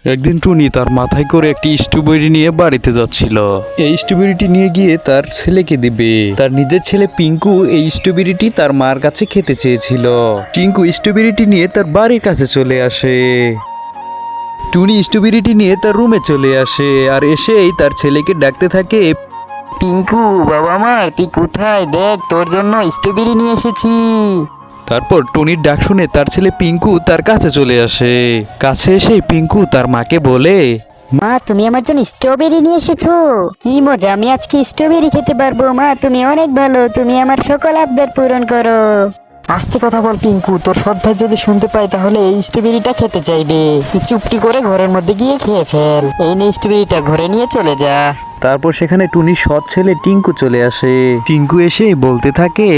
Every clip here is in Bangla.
একদিন টুনি তার মাথায় করে একটি স্ট্রবেরি নিয়ে বাড়িতে যাচ্ছিল। এই স্ট্রবেরিটি নিয়ে গিয়ে তার ছেলেকে দিবে। তার নিজের ছেলে পিঙ্কু এই স্ট্রবেরিটি তার মার কাছে খেতে চেয়েছিল। টিঙ্কু স্ট্রবেরিটি নিয়ে তার বাড়ির কাছে চলে আসে। টুনি স্ট্রবেরিটি নিয়ে তার রুমে চলে আসে আর এসেই তার ছেলেকে ডাকতে থাকে, পিঙ্কু বাবা আমার, তুই কোথায়? দেখ, তোর জন্য স্ট্রবেরি নিয়ে এসেছি। তারপর টুনির ডাক শুনে তার ছেলে পিঙ্কু তার কাছে চলে আসে। কাছে এসে পিঙ্কু তার মাকে বলে, মা, তুমি আমার জন্য স্ট্রবেরি নিয়ে এসেছো। কি মজা, আমি আজকে স্ট্রবেরি খেতে পারবো। মা, তুমি অনেক ভালো, তুমি আমার সকল আবদার পূরণ করো। আস্তে কথা বল পিঙ্কু, তোর সৎ ভাই যদি শুনতে পায় তাহলে এই স্ট্রবেরিটা খেতে চাইবে। তুই চুপটি করে ঘরের মধ্যে গিয়ে খেয়ে ফেল। এই নে স্ট্রবেরিটা, ঘরে নিয়ে চলে যা। তারপর সেখানে টুনির সৎ ছেলে টিঙ্কু চলে আসে। টিঙ্কু এসে বলতে থাকে,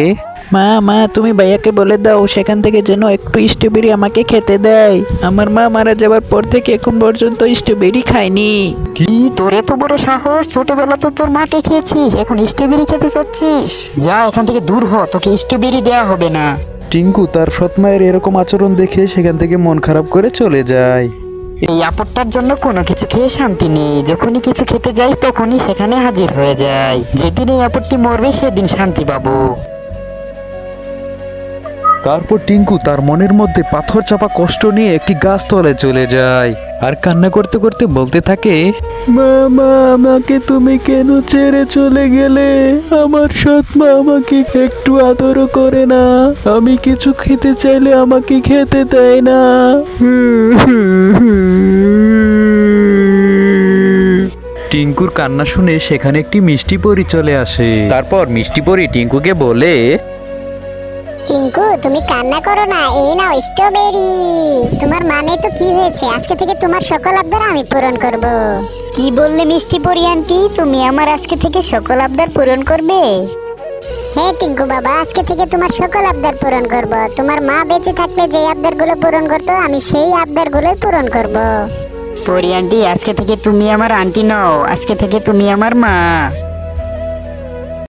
মা মা, তুমি ভাইয়াকে বলে দাও সেখান থেকে যেন একটু স্ট্রবেরি আমাকে খেতে দেয়। আমার মা মারা যাওয়ার পর থেকে এখন পর্যন্ত স্ট্রবেরি খায়নি। কি, তোর এত বড় সাহস? ছোটবেলা তো তোর মাকে খেয়েছিস, এখন স্ট্রবেরি খেতে চাচ্ছিস? যা এখান থেকে দূর হ, তোকে স্ট্রবেরি দেয়া হবে না। টিঙ্কু তার সৎ মায়ের এরকম আচরণ দেখে সেখান থেকে মন খারাপ করে চলে যায়। এই আপদটার জন্য কোনো কিছু খেয়ে শান্তি নেই। যখনই কিছু খেতে যাই তখনই সেখানে হাজির হয়ে যায়। যেদিন এই আপদটি মরবে সেদিন শান্তি পাবো। তারপর টিঙ্কু তার মনের মধ্যে পাথর চাপা কষ্ট নিয়ে একটি গাছ তলায় চলে যায় আর কান্না করতে করতে বলতে থাকে, মা আমাকে তুমি কেন ছেড়ে চলে গেলে? আমার সৎ মা আমাকে একটু আদরও করে না, আমি কিছু খেতে চাইলে আমাকে খেতে দেয় না। টিঙ্কুর কান্না শুনে সেখানে একটি মিষ্টি পরী চলে আসে। তারপর মিষ্টি পরী টিঙ্কুকে বলে, টিঙ্কু, তুমি কান্না করো না, এই নাও স্ট্রবেরি। তোমার মানে তো কি হয়েছে, আজকে থেকে তোমার সকল আবদার আমি পূরণ করব। কি বললে মিষ্টি পরি আন্টি, তুমি আমার আজকে থেকে সকল আবদার পূরণ করবে? হ্যাঁ টিঙ্কু বাবা, আজকে থেকে তোমার সকল আবদার পূরণ করব। তোমার মা বেঁচে থাকলে যে আবদারগুলো পূরণ করতো আমি সেই আবদারগুলোই পূরণ করব। পরি আন্টি, আজকে থেকে তুমি আমার আন্টি নও, আজকে থেকে তুমি আমার মা।